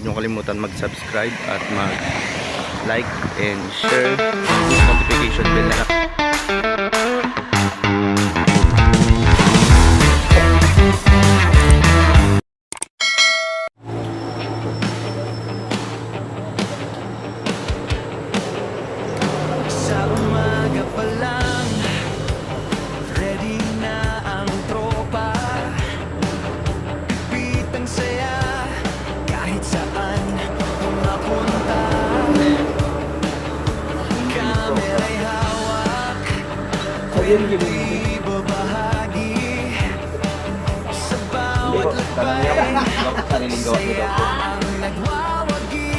nyo kalimutan mag-subscribe at mag-like and share. Notification bell na lang. Sa umaga pa lang, ready na ang tropa. Pitang saya, kahit saan mapunta. Kamera'y hawak, hindi babahagi. Sa bawat lakbay, saya ang nagwawagi.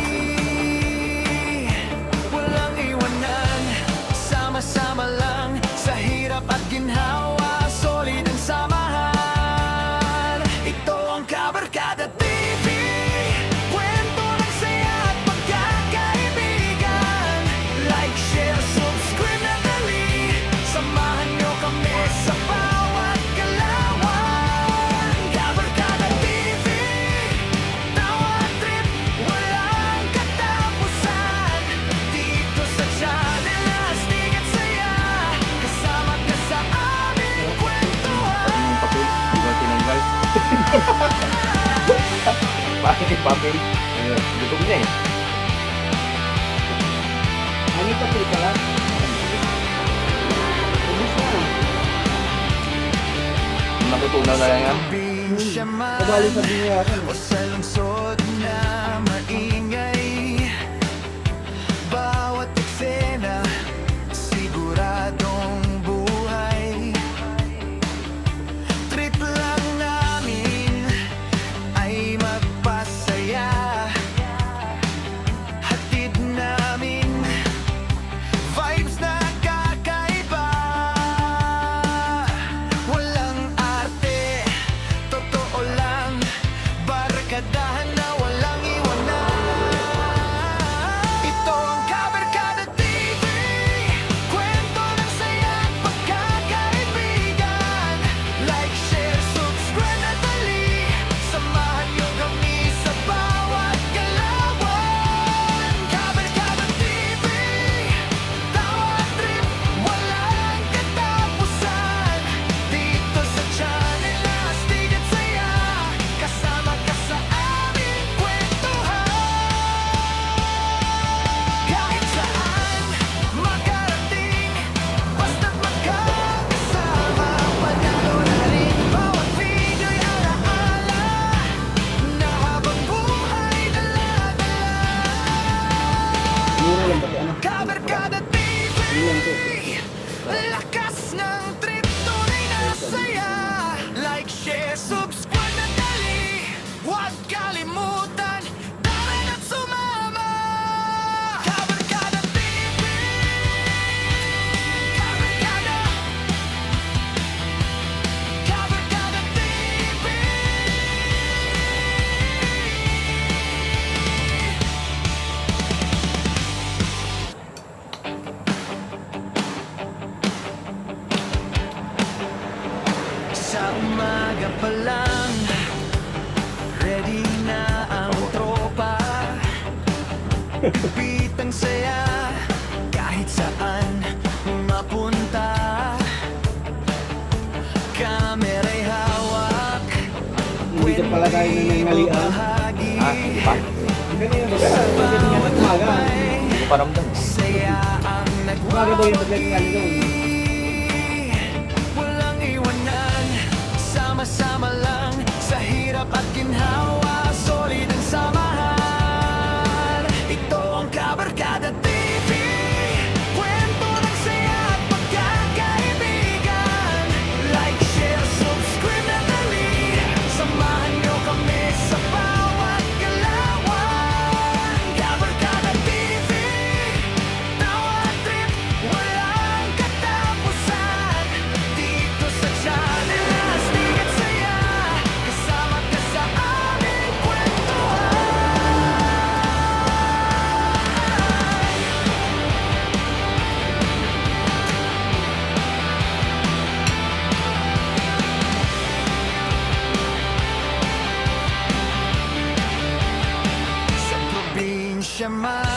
Walang iwanan, sama-sama lang sa hirap at ginhawa, solid ang samahan. Ito ang Kabarkada TV, kwento ng saya at pagkakaibigan. Like, share, subscribe na dali, samahan nyo kami sa bawat galawan. Kabarkada TV, tawa trip, walang katapusan. Dito sa channel, astig at saya, kasama ka sa aming kwentuhan. Bakit yung papel? Gutom niya eh. Ano pa ka lang? Natutunaw na lang yan. Kabali sa binayaran. O sa lungsod na maingay, bawat eksena siguradong buhay. Trip lang namin ay magpasaya, hatid namin vibes na kakaiba. Walang arte, totoo lang, barkadahan na walang iwanan. Ito ang Kabarkada TV, kwento ng saya at pagkakaibigan. Like, share, subscribe na dali, samahan nyo kami sa bawat galawan. Kabarkada TV, tawa trip, walang katapusan. Dito sa channel, astig at saya, kasama ka sa aming kwentuhan. Kahit saan makarating, basta't magkakasama, panalo na rin bawat video'y alaala, na habang buhay dala-dala. Mura lang pati ano. Kabarkada TV, lakas ng trip, tunay na saya. Like, share, subscribe na dali, huwag kalimutan, dami na't sumama. Kabarkada TV, Kabarkada, Kabarkada TV. Sa umaga pa lang, ready na ang tropa. Pitang saya, kahit saan mapunta. Kamera'y hawak, Hindi ka pala tayo na nanghalian. bahagi. Hindi pa. Ganyan ba? Bakit nga umaga? Hindi ko paramdam. Saya ang Umaga daw yung pagdating nga doon. walang iwanan, sama-sama lang sa hirap at ginhawa, solid ang samahan. Ito ang Kabarkada TV, kwento ng saya at pagkakaibigan. Like, share, subscribe na dali, samahan nyo kami sa bawat galawan. Kabarkada TV, tawa trip, walang katapusan. sumama